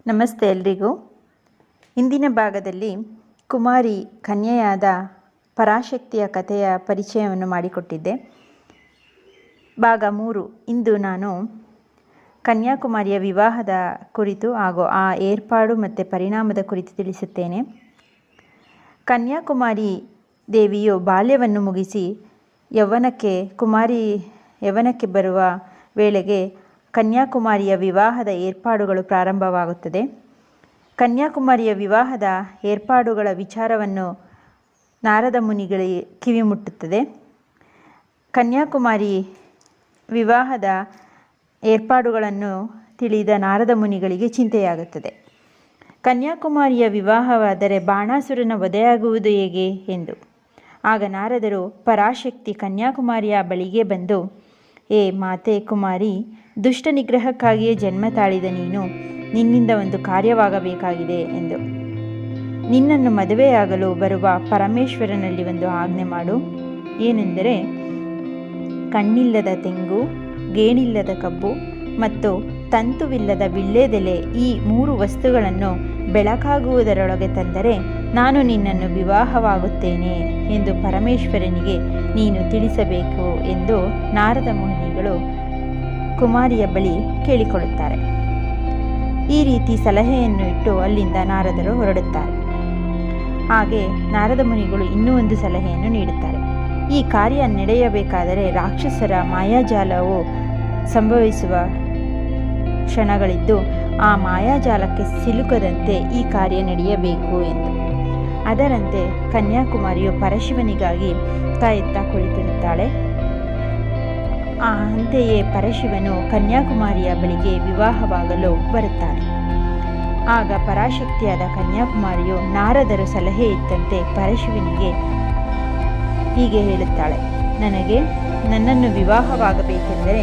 ನಮಸ್ತೆ ಎಲ್ರಿಗೂ. ಇಂದಿನ ಭಾಗದಲ್ಲಿ ಕುಮಾರಿ ಕನ್ಯೆಯಾದ ಪರಾಶಕ್ತಿಯ ಕಥೆಯ ಪರಿಚಯವನ್ನು ಮಾಡಿಕೊಟ್ಟಿದ್ದೆ. ಭಾಗ 3. ಇಂದು ನಾನು ಕನ್ಯಾಕುಮಾರಿಯ ವಿವಾಹದ ಕುರಿತು ಹಾಗೂ ಆ ಏರ್ಪಾಡು ಮತ್ತು ಪರಿಣಾಮದ ಕುರಿತು ತಿಳಿಸುತ್ತೇನೆ. ಕನ್ಯಾಕುಮಾರಿ ದೇವಿಯು ಬಾಲ್ಯವನ್ನು ಮುಗಿಸಿ ಯೌವನಕ್ಕೆ ಬರುವ ವೇಳೆಗೆ ಕನ್ಯಾಕುಮಾರಿಯ ವಿವಾಹದ ಏರ್ಪಾಡುಗಳು ಪ್ರಾರಂಭವಾಗುತ್ತದೆ. ಕನ್ಯಾಕುಮಾರಿಯ ವಿವಾಹದ ಏರ್ಪಾಡುಗಳ ವಿಚಾರವನ್ನು ನಾರದ ಮುನಿಗಳಿಗೆ ಕಿವಿ ಮುಟ್ಟುತ್ತದೆ. ಕನ್ಯಾಕುಮಾರಿ ವಿವಾಹದ ಏರ್ಪಾಡುಗಳನ್ನು ತಿಳಿದ ನಾರದ ಮುನಿಗಳಿಗೆ ಚಿಂತೆಯಾಗುತ್ತದೆ. ಕನ್ಯಾಕುಮಾರಿಯ ವಿವಾಹವಾದರೆ ಬಾಣಾಸುರನ ವಧೆಯಾಗುವುದು ಹೇಗೆ ಎಂದು. ಆಗ ನಾರದರು ಪರಾಶಕ್ತಿ ಕನ್ಯಾಕುಮಾರಿಯ ಬಳಿಗೆ ಬಂದು, ಏ ಮಾತೆ ಕುಮಾರಿ, ದುಷ್ಟ ನಿಗ್ರಹಕ್ಕಾಗಿಯೇ ಜನ್ಮ ತಾಳಿದ ನೀನು, ನಿನ್ನಿಂದ ಒಂದು ಕಾರ್ಯವಾಗಬೇಕಾಗಿದೆ ಎಂದು. ನಿನ್ನನ್ನು ಮದುವೆಯಾಗಲು ಬರುವ ಪರಮೇಶ್ವರನಲ್ಲಿ ಒಂದು ಆಜ್ಞೆ ಮಾಡು. ಏನೆಂದರೆ, ಕಣ್ಣಿಲ್ಲದ ತೆಂಗು, ಗೇಣಿಲ್ಲದ ಕಬ್ಬು ಮತ್ತು ತಂತುವಿಲ್ಲದ ವಿಳ್ಳೆದೆಲೆ ಈ 3 ವಸ್ತುಗಳನ್ನು ಬೆಳಕಾಗುವುದರೊಳಗೆ ತಂದರೆ ನಾನು ನಿನ್ನನ್ನು ವಿವಾಹವಾಗುತ್ತೇನೆ ಎಂದು ಪರಮೇಶ್ವರನಿಗೆ ನೀನು ತಿಳಿಸಬೇಕು ಎಂದು ನಾರದ ಮುನಿಗಳು ಕುಮಾರಿಯ ಬಳಿ ಕೇಳಿಕೊಳ್ಳುತ್ತಾರೆ. ಈ ರೀತಿ ಸಲಹೆಯನ್ನು ಇಟ್ಟು ಅಲ್ಲಿಂದ ನಾರದರು ಹೊರಡುತ್ತಾರೆ. ಹಾಗೆ ನಾರದ ಮುನಿಗಳು ಇನ್ನೂ ಒಂದು ಸಲಹೆಯನ್ನು ನೀಡುತ್ತಾರೆ. ಈ ಕಾರ್ಯ ನಡೆಯಬೇಕಾದರೆ ರಾಕ್ಷಸರ ಮಾಯಾಜಾಲವು ಸಂಭವಿಸುವ ಕ್ಷಣಗಳಿದ್ದು ಆ ಮಾಯಾಜಾಲಕ್ಕೆ ಸಿಲುಕದಂತೆ ಈ ಕಾರ್ಯ ನಡೆಯಬೇಕು ಎಂದು. ಅದರಂತೆ ಕನ್ಯಾಕುಮಾರಿಯು ಪರಶಿವನಿಗಾಗಿ ಕಾಯುತ್ತಾ ಕುಳಿತಿರುತ್ತಾಳೆ. ಅಂತೆಯೇ ಪರಶಿವನು ಕನ್ಯಾಕುಮಾರಿಯ ಬಳಿಗೆ ವಿವಾಹವಾಗಲು ಬರುತ್ತಾನೆ. ಆಗ ಪರಾಶಕ್ತಿಯಾದ ಕನ್ಯಾಕುಮಾರಿಯು ನಾರದರು ಸಲಹೆ ಇತ್ತಂತೆ ಪರಶಿವನಿಗೆ ಹೀಗೆ ಹೇಳುತ್ತಾಳೆ, ನನ್ನನ್ನು ವಿವಾಹವಾಗಬೇಕೆಂದರೆ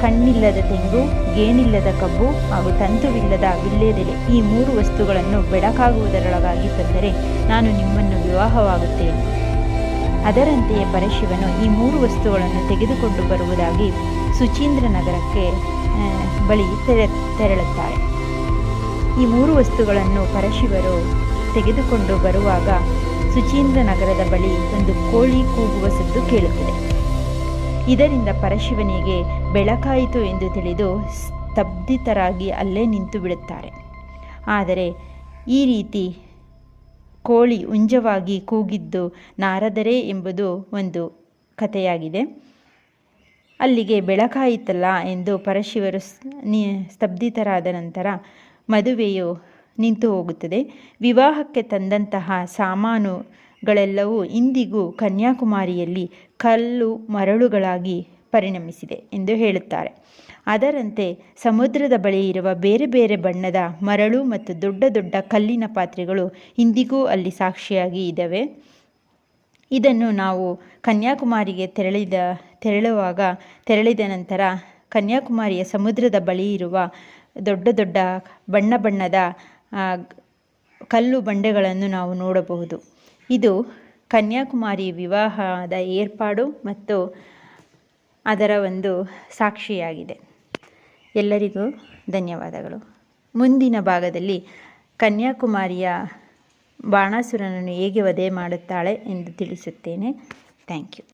ಕಣ್ಣಿಲ್ಲದ ತೆಂಗು, ಗೇಣಿಲ್ಲದ ಕಬ್ಬು ಹಾಗೂ ತಂತುವಿಲ್ಲದ ವಿಳ್ಳೆದೆಲೆ ಈ 3 ವಸ್ತುಗಳನ್ನು ಬೆಳಕಾಗುವುದರೊಳಗಾಗಿ ತಂದರೆ ನಾನು ನಿಮ್ಮನ್ನು ವಿವಾಹವಾಗುತ್ತೇನೆ. ಅದರಂತೆಯೇ ಪರಶಿವನು ಈ 3 ವಸ್ತುಗಳನ್ನು ತೆಗೆದುಕೊಂಡು ಬರುವುದಾಗಿ ಸುಚೀಂದ್ರ ನಗರಕ್ಕೆ ಬಳಿ ತೆರಳುತ್ತಾರೆ. ಈ 3 ವಸ್ತುಗಳನ್ನು ಪರಶಿವರು ತೆಗೆದುಕೊಂಡು ಬರುವಾಗ ಸುಚೀಂದ್ರ ನಗರದ ಬಳಿ ಒಂದು ಕೋಳಿ ಕೂಗುವ ಸದ್ದು ಕೇಳುತ್ತದೆ. ಇದರಿಂದ ಪರಶಿವನಿಗೆ ಬೆಳಕಾಯಿತು ಎಂದು ತಿಳಿದು ಸ್ತಬ್ಧಿತರಾಗಿ ಅಲ್ಲೇ ನಿಂತು ಬಿಡುತ್ತಾರೆ. ಆದರೆ ಈ ರೀತಿ ಕೋಳಿ ಹುಂಜವಾಗಿ ಕೂಗಿದ್ದು ನಾರದರೇ ಎಂಬುದು ಒಂದು ಕಥೆಯಾಗಿದೆ. ಅಲ್ಲಿಗೆ ಬೆಳಕಾಯಿತಲ್ಲ ಎಂದು ಪರಶಿವರು ಸ್ತಬ್ಧಿತರಾದ ನಂತರ ಮದುವೆಯು ನಿಂತು ಹೋಗುತ್ತದೆ. ವಿವಾಹಕ್ಕೆ ತಂದಂತಹ ಸಾಮಾನುಗಳೆಲ್ಲವೂ ಇಂದಿಗೂ ಕನ್ಯಾಕುಮಾರಿಯಲ್ಲಿ ಕಲ್ಲು ಮರಳುಗಳಾಗಿ ಪರಿಣಮಿಸಿದೆ ಎಂದು ಹೇಳುತ್ತಾರೆ. ಅದರಂತೆ ಸಮುದ್ರದ ಬಳಿ ಇರುವ ಬೇರೆ ಬೇರೆ ಬಣ್ಣದ ಮರಳು ಮತ್ತು ದೊಡ್ಡ ದೊಡ್ಡ ಕಲ್ಲಿನ ಪಾತ್ರೆಗಳು ಇಂದಿಗೂ ಅಲ್ಲಿ ಸಾಕ್ಷಿಯಾಗಿ ಇದ್ದಾವೆ. ಇದನ್ನು ನಾವು ಕನ್ಯಾಕುಮಾರಿಗೆ ತೆರಳಿದ ನಂತರ ಕನ್ಯಾಕುಮಾರಿಯ ಸಮುದ್ರದ ಬಳಿ ಇರುವ ದೊಡ್ಡ ದೊಡ್ಡ ಬಣ್ಣದ ಕಲ್ಲು ಬಂಡೆಗಳನ್ನು ನಾವು ನೋಡಬಹುದು. ಇದು ಕನ್ಯಾಕುಮಾರಿ ವಿವಾಹದ ಏರ್ಪಾಡು ಮತ್ತು ಅದರ ಒಂದು ಸಾಕ್ಷಿಯಾಗಿದೆ. ಎಲ್ಲರಿಗೂ ಧನ್ಯವಾದಗಳು. ಮುಂದಿನ ಭಾಗದಲ್ಲಿ ಕನ್ಯಾಕುಮಾರಿಯ ಬಾಣಾಸುರನನ್ನು ಹೇಗೆ ವಧೆ ಮಾಡುತ್ತಾಳೆ ಎಂದು ತಿಳಿಸುತ್ತೇನೆ. Thank you.